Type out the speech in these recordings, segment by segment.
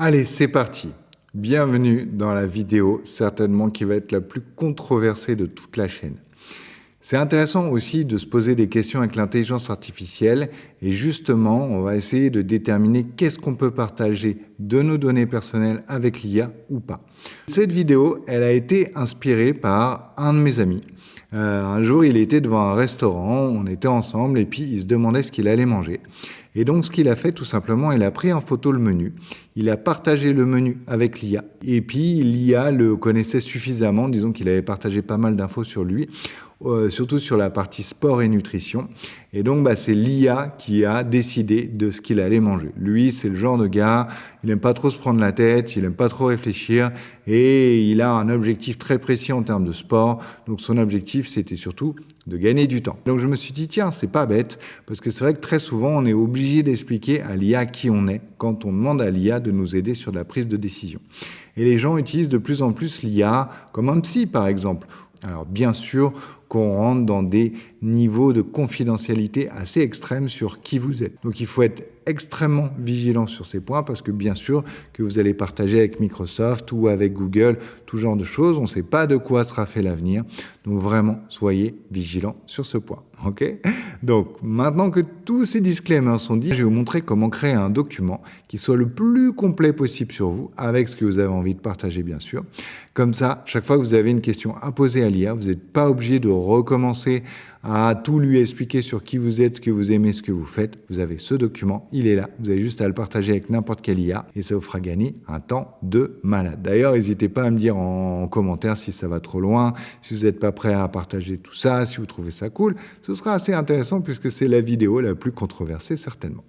Allez, c'est parti. Bienvenue dans la vidéo, certainement qui va être la plus controversée de toute la chaîne. C'est intéressant aussi de se poser des questions avec l'intelligence artificielle et justement, on va essayer de déterminer qu'est-ce qu'on peut partager de nos données personnelles avec l'IA ou pas. Cette vidéo, elle a été inspirée par un de mes amis. Un jour, il était devant un restaurant, on était ensemble et puis il se demandait ce qu'il allait manger. Et donc, ce qu'il a fait, tout simplement, il a pris en photo le menu, il a partagé le menu avec l'IA, et puis l'IA le connaissait suffisamment, disons qu'il avait partagé pas mal d'infos sur lui, surtout sur la partie sport et nutrition. Et donc, c'est l'IA qui a décidé de ce qu'il allait manger. Lui, c'est le genre de gars, il n'aime pas trop se prendre la tête, il n'aime pas trop réfléchir, et il a un objectif très précis en termes de sport. Donc, son objectif, c'était surtout de gagner du temps. Donc, je me suis dit, tiens, c'est pas bête, parce que c'est vrai que très souvent, on est obligé d'expliquer à l'IA qui on est quand on demande à l'IA de nous aider sur la prise de décision. Et les gens utilisent de plus en plus l'IA comme un psy, par exemple. Alors, bien sûr qu'on rentre dans des niveaux de confidentialité assez extrêmes sur qui vous êtes. Donc, il faut être extrêmement vigilant sur ces points parce que bien sûr que vous allez partager avec Microsoft ou avec Google tout genre de choses. On ne sait pas de quoi sera fait l'avenir. Donc, vraiment, soyez vigilants sur ce point. Ok ? Donc, maintenant que tous ces disclaimers sont dits, je vais vous montrer comment créer un document qui soit le plus complet possible sur vous, avec ce que vous avez envie de partager, bien sûr. Comme ça, chaque fois que vous avez une question à poser à l'IA, vous n'êtes pas obligé de recommencer à tout lui expliquer sur qui vous êtes, ce que vous aimez, ce que vous faites. Vous avez ce document, il est là. Vous avez juste à le partager avec n'importe quelle IA et ça vous fera gagner un temps de malade. D'ailleurs, n'hésitez pas à me dire en commentaire si ça va trop loin, si vous n'êtes pas prêt à partager tout ça, si vous trouvez ça cool. Ce sera assez intéressant puisque c'est la vidéo la plus controversée certainement.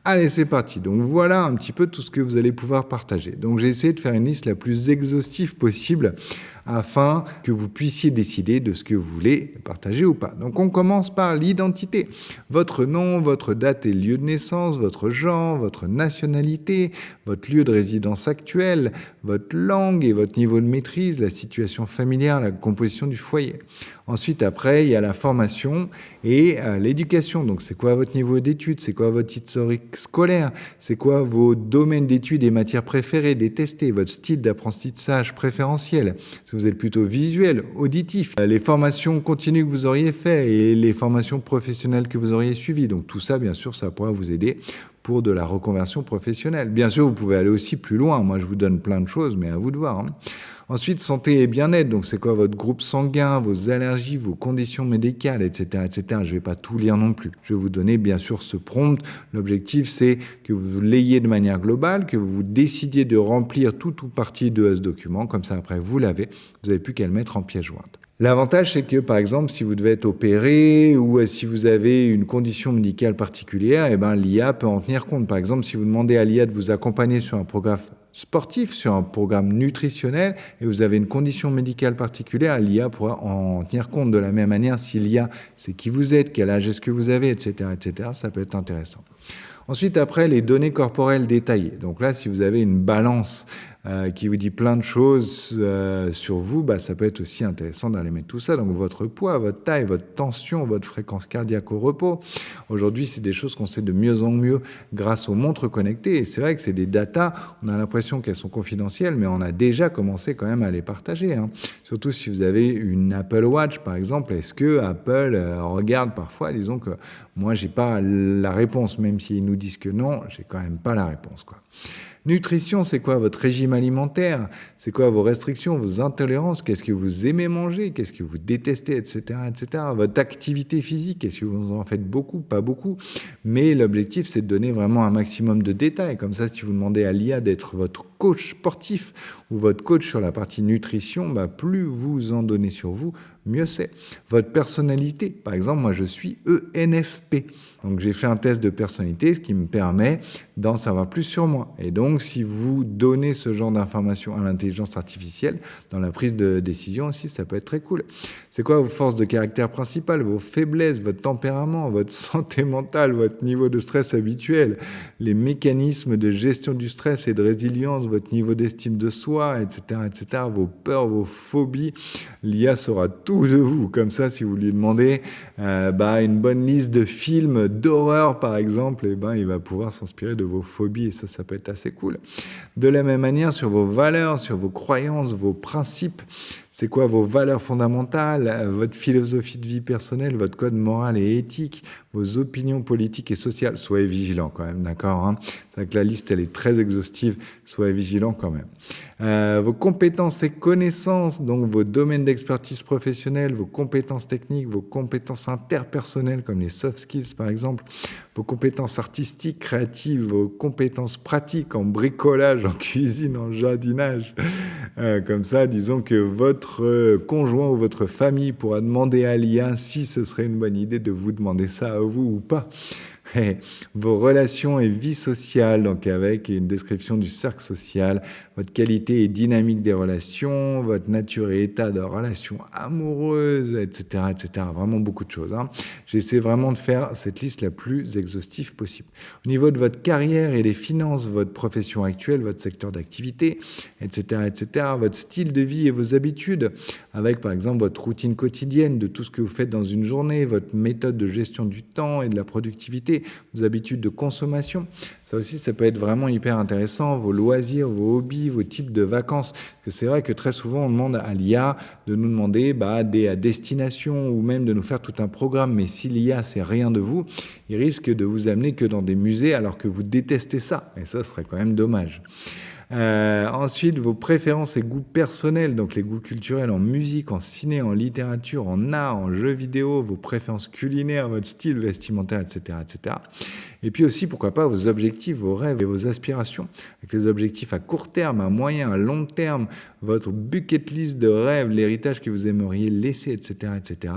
Allez, c'est parti. Donc voilà un petit peu tout ce que vous allez pouvoir partager. Donc j'ai essayé de faire une liste la plus exhaustive possible afin que vous puissiez décider de ce que vous voulez partager ou pas. Donc on commence par l'identité. Votre nom, votre date et lieu de naissance, votre genre, votre nationalité, votre lieu de résidence actuel, votre langue et votre niveau de maîtrise, la situation familiale, la composition du foyer. Ensuite, après, il y a la formation et l'éducation. Donc, c'est quoi votre niveau d'études? C'est quoi votre historique scolaire? C'est quoi vos domaines d'études et matières préférées, détestées? Votre style d'apprentissage préférentiel? Si vous êtes plutôt visuel, auditif, les formations continues que vous auriez fait et les formations professionnelles que vous auriez suivies. Donc, tout ça, bien sûr, ça pourra vous aider pour de la reconversion professionnelle. Bien sûr, vous pouvez aller aussi plus loin. Moi, je vous donne plein de choses, mais à vous de voir. Hein. Ensuite, santé et bien-être. Donc, c'est quoi votre groupe sanguin, vos allergies, vos conditions médicales, etc., etc. Je ne vais pas tout lire non plus. Je vais vous donner, bien sûr, ce prompt. L'objectif, c'est que vous l'ayez de manière globale, que vous décidiez de remplir tout ou partie de ce document. Comme ça, après, vous l'avez. Vous n'avez plus qu'à le mettre en pièce jointe. L'avantage, c'est que, par exemple, si vous devez être opéré ou si vous avez une condition médicale particulière, l'IA peut en tenir compte. Par exemple, si vous demandez à l'IA de vous accompagner sur un programme sportif, sur un programme nutritionnel, et vous avez une condition médicale particulière, l'IA pourra en tenir compte. De la même manière, si l'IA sait qui vous êtes, quel âge est-ce que vous avez, etc., ça peut être intéressant. Ensuite, après, les données corporelles détaillées. Donc là, si vous avez une balance qui vous dit plein de choses sur vous, ça peut être aussi intéressant d'aller mettre tout ça. Donc votre poids, votre taille, votre tension, votre fréquence cardiaque au repos. Aujourd'hui, c'est des choses qu'on sait de mieux en mieux grâce aux montres connectées. Et c'est vrai que c'est des datas, on a l'impression qu'elles sont confidentielles, mais on a déjà commencé quand même à les partager. Hein. Surtout si vous avez une Apple Watch, par exemple. Est-ce que Apple regarde parfois, disons que moi, j'ai pas la réponse, même s'ils nous disent que non, j'ai quand même pas la réponse, quoi. Nutrition, c'est quoi votre régime alimentaire? C'est quoi vos restrictions, vos intolérances? Qu'est-ce que vous aimez manger? Qu'est-ce que vous détestez, etc., etc. Votre activité physique, est-ce que vous en faites beaucoup? Pas beaucoup. Mais l'objectif, c'est de donner vraiment un maximum de détails. Comme ça, si vous demandez à l'IA d'être votre coach sportif ou votre coach sur la partie nutrition, plus vous en donnez sur vous, mieux c'est. Votre personnalité, par exemple, moi je suis ENFP. Donc j'ai fait un test de personnalité, ce qui me permet d'en savoir plus sur moi. Et donc si vous donnez ce genre d'informations à l'intelligence artificielle, dans la prise de décision aussi, ça peut être très cool. C'est quoi vos forces de caractère principales, vos faiblesses, votre tempérament, votre santé mentale, votre niveau de stress habituel, les mécanismes de gestion du stress et de résilience, votre niveau d'estime de soi, etc., etc., vos peurs, vos phobies. L'IA saura tout de vous. Comme ça, si vous lui demandez une bonne liste de films d'horreur, par exemple, il va pouvoir s'inspirer de vos phobies et ça peut être assez cool. De la même manière, sur vos valeurs, sur vos croyances, vos principes, c'est quoi vos valeurs fondamentales, votre philosophie de vie personnelle, votre code moral et éthique, vos opinions politiques et sociales. Soyez vigilants quand même, d'accord, hein. C'est vrai que la liste, elle est très exhaustive. Soyez vigilants quand même. Vos compétences et connaissances, donc vos domaines d'expertise professionnelle, vos compétences techniques, vos compétences interpersonnelles comme les soft skills par exemple, vos compétences artistiques, créatives, vos compétences pratiques en bricolage, en cuisine, en jardinage. Comme ça, disons que votre conjoint ou votre famille pourra demander à l'IA si ce serait une bonne idée de vous demander ça à vous ou pas. Vos relations et vie sociale, donc avec une description du cercle social, votre qualité et dynamique des relations, votre nature et état de relations amoureuses, etc., etc. Vraiment beaucoup de choses, hein. J'essaie vraiment de faire cette liste la plus exhaustive possible. Au niveau de votre carrière et des finances, votre profession actuelle, votre secteur d'activité, etc., etc., votre style de vie et vos habitudes, avec par exemple votre routine quotidienne de tout ce que vous faites dans une journée, votre méthode de gestion du temps et de la productivité, vos habitudes de consommation. Ça aussi, ça peut être vraiment hyper intéressant, vos loisirs, vos hobbies, vos types de vacances. Parce que c'est vrai que très souvent, on demande à l'IA de nous demander des destinations ou même de nous faire tout un programme. Mais si l'IA sait rien de vous, il risque de vous amener que dans des musées alors que vous détestez ça. Et ça serait quand même dommage. Ensuite, vos préférences et goûts personnels, donc les goûts culturels en musique, en ciné, en littérature, en art, en jeux vidéo, vos préférences culinaires, votre style vestimentaire, etc., etc. Et puis aussi, pourquoi pas, vos objectifs, vos rêves et vos aspirations, avec les objectifs à court terme, à moyen, à long terme, votre bucket list de rêves, l'héritage que vous aimeriez laisser, etc., etc.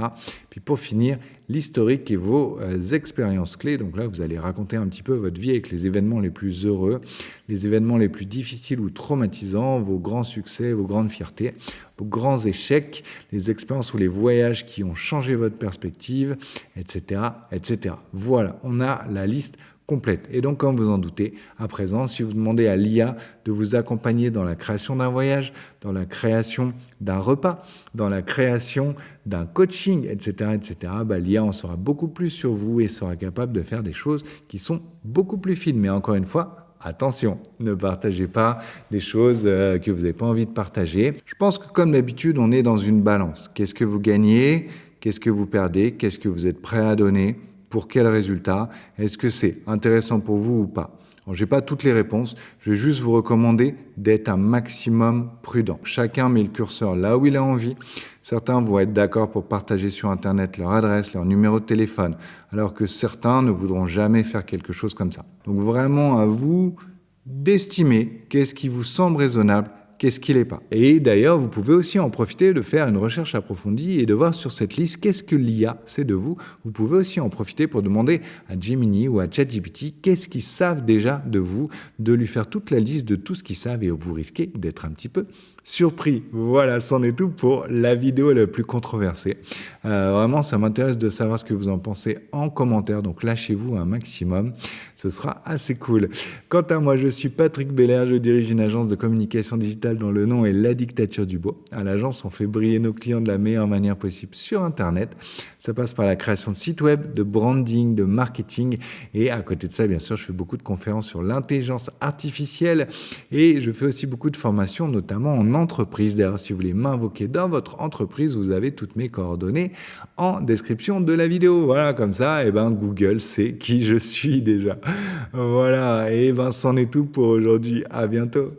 Puis pour finir, l'historique et vos expériences clés. Donc là, vous allez raconter un petit peu votre vie avec les événements les plus heureux, les événements les plus difficiles ou traumatisants, vos grands succès, vos grandes fiertés, vos grands échecs, les expériences ou les voyages qui ont changé votre perspective, etc., etc. Voilà, on a la liste complète. Et donc, comme vous en doutez, à présent, si vous demandez à l'IA de vous accompagner dans la création d'un voyage, dans la création d'un repas, dans la création d'un coaching, etc., etc., l'IA en saura beaucoup plus sur vous et sera capable de faire des choses qui sont beaucoup plus fines. Mais encore une fois, attention, ne partagez pas des choses que vous n'avez pas envie de partager. Je pense que comme d'habitude, on est dans une balance. Qu'est-ce que vous gagnez? Qu'est-ce que vous perdez? Qu'est-ce que vous êtes prêt à donner? Pour quel résultat? Est-ce que c'est intéressant pour vous ou pas? Je n'ai pas toutes les réponses, je vais juste vous recommander d'être un maximum prudent. Chacun met le curseur là où il a envie. Certains vont être d'accord pour partager sur Internet leur adresse, leur numéro de téléphone, alors que certains ne voudront jamais faire quelque chose comme ça. Donc vraiment à vous d'estimer qu'est-ce qui vous semble raisonnable, qu'est-ce qui l'est pas. Et d'ailleurs, vous pouvez aussi en profiter de faire une recherche approfondie et de voir sur cette liste qu'est-ce que l'IA sait de vous. Vous pouvez aussi en profiter pour demander à Gemini ou à ChatGPT qu'est-ce qu'ils savent déjà de vous, de lui faire toute la liste de tout ce qu'ils savent et vous risquez d'être un petit peu surpris. Voilà, c'en est tout pour la vidéo la plus controversée. Vraiment, ça m'intéresse de savoir ce que vous en pensez en commentaire, donc lâchez-vous un maximum, ce sera assez cool. Quant à moi, je suis Patrick Belair, je dirige une agence de communication digitale dont le nom est La Dictature du Beau. À l'agence, on fait briller nos clients de la meilleure manière possible sur Internet. Ça passe par la création de sites web, de branding, de marketing, et à côté de ça, bien sûr, je fais beaucoup de conférences sur l'intelligence artificielle et je fais aussi beaucoup de formations, notamment en entreprise. D'ailleurs, si vous voulez m'invoquer dans votre entreprise, vous avez toutes mes coordonnées en description de la vidéo. Voilà, comme ça, Google sait qui je suis déjà. Voilà, et c'en est tout pour aujourd'hui. À bientôt.